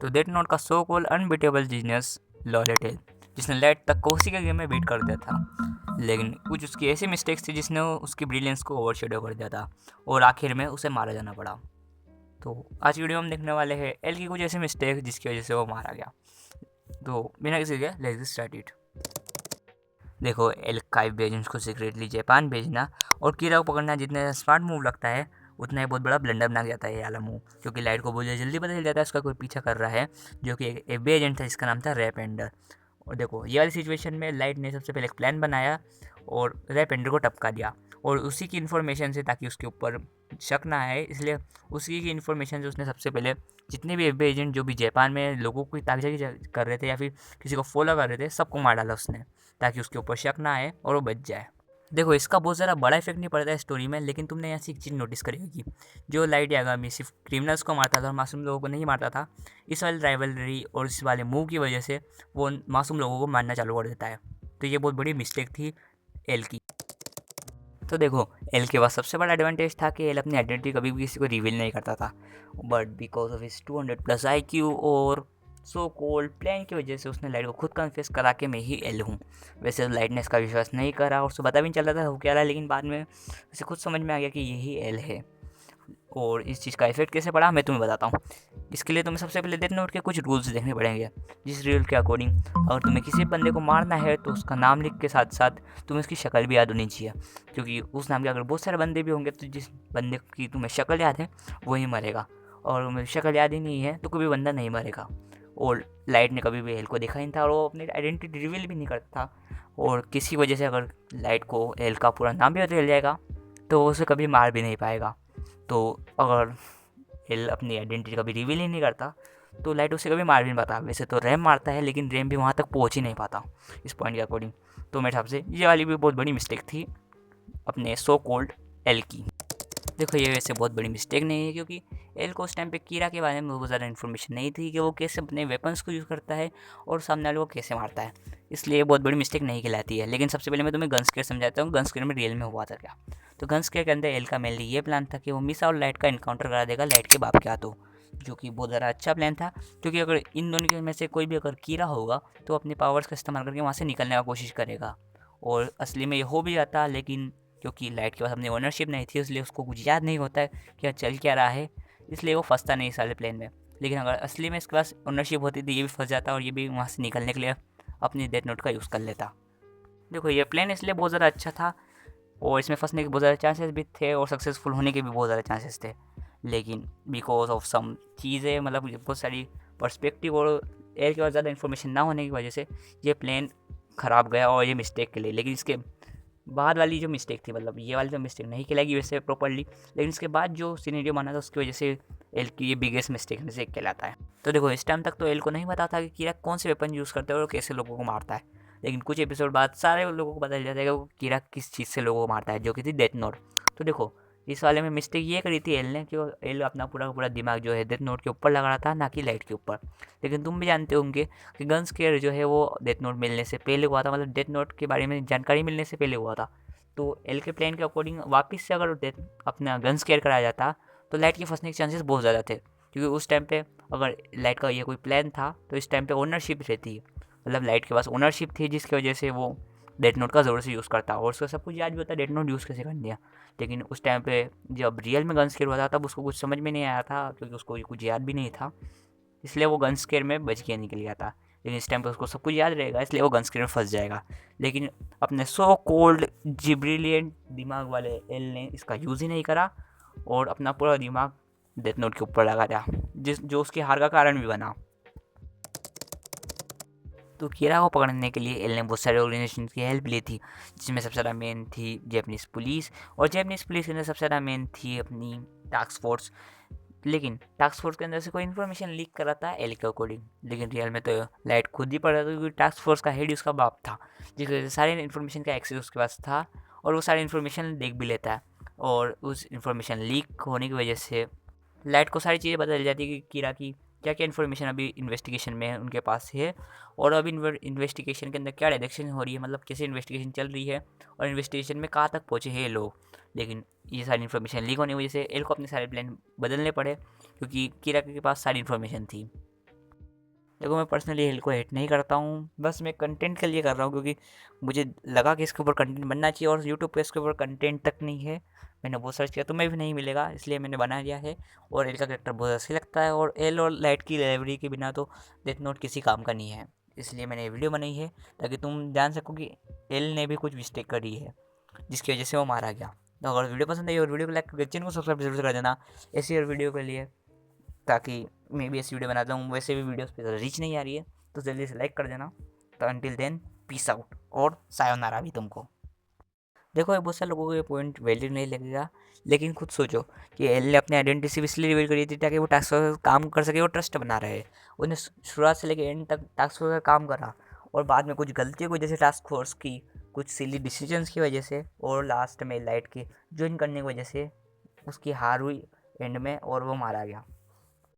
तो death note का so called unbeatable genius लॉरेटेल, जिसने लाइट तक को उसी के गेम में बीट कर दिया था, लेकिन कुछ उसकी ऐसी मिस्टेक्स थी जिसने उसकी ब्रिलियंस को ओवरशैडो कर दिया था और आखिर में उसे मारा जाना पड़ा। तो आज की वीडियो में हम देखने वाले हैं एल की कुछ ऐसी मिस्टेक जिसकी वजह से वो मारा गया। तो बिना किसी के लेट्स स्टार्ट इट। देखो, एल काइव एजेंट्स को सीक्रेटली जापान भेजना और कीरा को पकड़ना जितने स्मार्ट मूव लगता है उतना ही बहुत बड़ा ब्लंडर बना जाता है ये वाला मूव, क्योंकि लाइट को बहुत जल्दी पता चल जाता है उसका कोई पीछा कर रहा है, जो कि एक एफबीआई एजेंट था जिसका नाम था रैपेंडर। और देखो, ये वाली सिचुएशन में लाइट ने सबसे पहले एक प्लान बनाया और रैपेंडर को टपका दिया, और उसी की इन्फॉर्मेशन से, ताकि उसके ऊपर शक ना आए, इसलिए उसी की इन्फॉर्मेशन से उसने सबसे पहले जितने भी एफबीआई एजेंट जो भी जापान में लोगों को ताकजाकी कर रहे थे या फिर किसी को फॉलो कर रहे थे, सबको मार डाला उसने, ताकि उसके ऊपर शक ना आए और वो बच जाए। देखो, इसका बहुत ज़्यादा बड़ा इफेक्ट नहीं पड़ता है स्टोरी में, लेकिन तुमने यहाँ से एक चीज़ नोटिस करी होगी, जो लाइट यागामी सिर्फ क्रिमिनल्स को मारता था और मासूम लोगों को नहीं मारता था, इस वाले राइवलरी और इस वाले मूव की वजह से वो मासूम लोगों को मारना चालू कर देता है। तो ये बहुत बड़ी मिस्टेक थी एल की। तो देखो, एल के पास सबसे बड़ा एडवांटेज था कि एल अपनी आइडेंटिटी कभी भी किसी को रिवील नहीं करता था, बट बिकॉज ऑफ इस 200+ IQ और सो कोल्ड प्लान की वजह से उसने लाइट को खुद कन्फेस करा के मैं ही एल हूँ। वैसे लाइट ने इसका विश्वास नहीं करा और उसको पता भी नहीं चल रहा था वो क्या रहा, लेकिन बाद में उसे खुद समझ में आ गया कि यही एल है। और इस चीज़ का इफेक्ट कैसे पड़ा मैं तुम्हें बताता हूँ। इसके लिए तुम्हें सबसे पहले डेथ नोट के कुछ रूल्स देखने पड़ेंगे, जिस रूल के अकॉर्डिंग अगर तुम्हें किसी बंदे को मारना है तो उसका नाम लिख के साथ साथ तुम्हें उसकी शक्ल भी याद होनी चाहिए, क्योंकि उस नाम के अगर बहुत सारे बंदे भी होंगे तो जिस बंदे की तुम्हें शक्ल याद है वही मरेगा, और तुम्हें शक्ल याद ही नहीं है तो कोई भी बंदा नहीं मरेगा। और लाइट ने कभी भी एल को देखा नहीं था और वो अपनी आइडेंटिटी रिवील भी नहीं करता था, और किसी वजह से अगर लाइट को एल का पूरा नाम भी पता चल जाएगा तो वो उसे कभी मार भी नहीं पाएगा। तो अगर एल अपनी आइडेंटिटी कभी रिवील ही नहीं करता तो लाइट उसे कभी मार भी नहीं पाता। वैसे तो रैम मारता है, लेकिन रैम भी वहाँ तक पहुँच ही नहीं पाता इस पॉइंट के अकॉर्डिंग। तो मेरे हिसाब से ये वाली भी बहुत बड़ी मिस्टेक थी अपने सो कोल्ड एल की। देखो, ये वैसे बहुत बड़ी मिस्टेक नहीं है, क्योंकि एल को उस टाइम पे कीरा के बारे में बहुत ज़्यादा इन्फॉर्मेशन नहीं थी कि वो कैसे अपने वेपन्स को यूज़ करता है और सामने वाले को कैसे मारता है, इसलिए ये बहुत बड़ी मिस्टेक नहीं कहलाती है। लेकिन सबसे पहले मैं तुम्हें गन स्केयर समझाता हूँ, गन स्केयर में रियल में हुआ था क्या। तो गन स्केयर के अंदर एल का मेनली ये प्लान था कि वो मिसा और लाइट का इनकाउंटर करा देगा लाइट के बाप के हाथों, जो कि बहुत ज़्यादा अच्छा प्लान था, क्योंकि अगर इन दोनों के में से कोई भी अगर कीरा होगा तो अपने पावर्स का इस्तेमाल करके वहाँ से निकलने का कोशिश करेगा। और असली में ये हो भी जाता, लेकिन क्योंकि लाइट के पास अपनी ओनरशिप नहीं थी इसलिए उसको कुछ याद नहीं होता है कि चल क्या रहा है, इसलिए वो फंसता नहीं इस वाले प्लेन में। लेकिन अगर असली में इसके पास ओनरशिप होती तो ये भी फंस जाता और ये भी वहाँ से निकलने के लिए अपनी डेथ नोट का यूज़ कर लेता। देखो, ये प्लेन इसलिए बहुत ज़्यादा अच्छा था और इसमें फंसने के बहुत ज़्यादा चांसेस भी थे और सक्सेसफुल होने के भी बहुत ज़्यादा चांसेस थे, लेकिन बिकॉज ऑफ सम चीज़ें, मतलब बहुत सारी पर्सपेक्टिव और एयर के पास ज़्यादा इन्फॉर्मेशन ना होने की वजह से ये प्लेन ख़राब गया और ये मिस्टेक के लिए। लेकिन इसके बाद वाली जो मिस्टेक थी, मतलब ये वाली तो मिस्टेक नहीं कहलाएगी वैसे प्रॉपर्ली, लेकिन इसके बाद जो सिनेरियो बना था उसकी वजह से एल की ये बिगेस्ट मिस्टेक में से एक कहलाता है। तो देखो, इस टाइम तक तो एल को नहीं पता था कि कीरा कौन से वेपन यूज़ करता है और कैसे लोगों को मारता है, लेकिन कुछ एपिसोड बाद सारे लोगों को पता चल जाता है कि वो कीरा किस चीज़ से लोगों को मारता है, जो कि थी डेथ नोट। तो देखो, इस वाले में मिस्टेक ये करी थी एल ने कि एल अपना पूरा का पूरा दिमाग जो है डेथ नोट के ऊपर लगा रहा था, ना कि लाइट के ऊपर। लेकिन तुम भी जानते होंगे कि गन स्केयर जो है वो डेथ नोट मिलने से पहले हुआ था, मतलब डेथ नोट के बारे में जानकारी मिलने से पहले हुआ था। तो एल के प्लान के अकॉर्डिंग वापस से अगर डेथ अपना गन स्केयर कराया जाता तो लाइट के फंसने के चांसेस बहुत ज़्यादा थे, क्योंकि उस टाइम पे अगर लाइट का ये कोई प्लान था तो इस टाइम पे ओनरशिप रहती, मतलब लाइट के पास ओनरशिप थी, जिसकी वजह से वो डेथ नोट का ज़रूर से यूज़ करता और उसको सब कुछ याद भी होता डेथ नोट यूज़ कैसे कर दिया। लेकिन उस टाइम पे जब रियल में गन स्केयर हुआ था तब उसको कुछ समझ में नहीं आया था, क्योंकि उसको कुछ याद भी नहीं था, इसलिए वो गन स्केयर में बच के निकल गया था। लेकिन इस टाइम पर उसको सब कुछ याद रहेगा, इसलिए वो गन स्केयर में फंस जाएगा। लेकिन अपने सो कोल्ड जिब्रिलियंट दिमाग वाले एल ने इसका यूज़ ही नहीं करा और अपना पूरा दिमाग डेथ नोट के ऊपर लगा दिया, जो उसकी हार का कारण भी बना। तो कीरा को पकड़ने के लिए एल ने बहुत सारे ऑर्गेनाइजेशन की हेल्प ली थी, जिसमें सबसे ज़्यादा मेन थी जैपनीज़ पुलिस, और जैपनीज़ पुलिस के अंदर सबसे ज़्यादा मेन थी अपनी टास्क फोर्स। लेकिन टास्क फोर्स के अंदर से कोई इन्फॉर्मेशन लीक कर रहा था एल के अकॉर्डिंग, लेकिन रियल में तो लाइट खुद ही पड़ रहा था, क्योंकि टास्क फोर्स का हेड उसका बाप था, जिसकी वजह से सारी इन्फॉर्मेशन का एक्सेस उसके पास था और वो सारी इन्फॉर्मेशन देख भी लेता है। और उस इन्फॉर्मेशन लीक होने की वजह से लाइट को सारी चीज़ें पता चल जाती है कि कीरा की क्या क्या इन्फॉर्मेशन अभी इन्वेस्टिगेशन में उनके पास है, और अभी इन्वेस्टिगेशन के अंदर क्या डायरेक्शन हो रही है, मतलब कैसे इन्वेस्टिगेशन चल रही है और इन्वेस्टिगेशन में कहाँ तक पहुँचे हैं लोग। लेकिन ये सारी इन्फॉर्मेशन लीक होने की वजह से एल को अपने सारे प्लान बदलने पड़े, क्योंकि कीरा के पास सारी इन्फॉर्मेशन थी। देखो मैं पर्सनली एल को हेट नहीं करता हूँ, बस मैं कंटेंट के लिए कर रहा हूँ क्योंकि मुझे लगा कि इसके ऊपर कंटेंट बनना चाहिए और यूट्यूब पे इसके ऊपर कंटेंट तक नहीं है। मैंने बहुत सर्च किया तो मैं भी नहीं मिलेगा, इसलिए मैंने बना लिया है। और एल का कैरेक्टर बहुत अच्छा लगता है और एल और लाइट की डिलीवरी के बिना तो डेथ नोट किसी काम का नहीं है। इसलिए मैंने ये वीडियो बनाई है ताकि तुम जान सको कि एल ने भी कुछ मिस्टेक करी है जिसकी वजह से वो मारा गया। तो अगर वीडियो पसंद आई और वीडियो को लाइक करके चैनल को सब्सक्राइब जरूर कर देना ऐसी और वीडियो के लिए, ताकि मैं भी ऐसी वीडियो बनाता हूँ। वैसे भी वीडियोस पे रीच नहीं आ रही है तो जल्दी से लाइक कर देना। तो अंटिल देन पीस आउट और सायोनारा भी तुमको। देखो ये बहुत सारे लोगों को ये पॉइंट वैलिड नहीं लगेगा, लेकिन खुद सोचो कि एल ने अपनी आइडेंटिटी सिर्फ इसलिए रिवील करी थी ताकि वो टास्क फोर्स काम कर सके और ट्रस्ट बना रहे। उसने शुरुआत से लेकर एंड तक टास्क फोर्स का काम करा और बाद में कुछ गलतियों की वजह से टास्क फोर्स की, कुछ सिली डिसीजंस की वजह से और लास्ट में लाइट के ज्वाइन करने की वजह से उसकी हार हुई एंड में और वो मारा गया।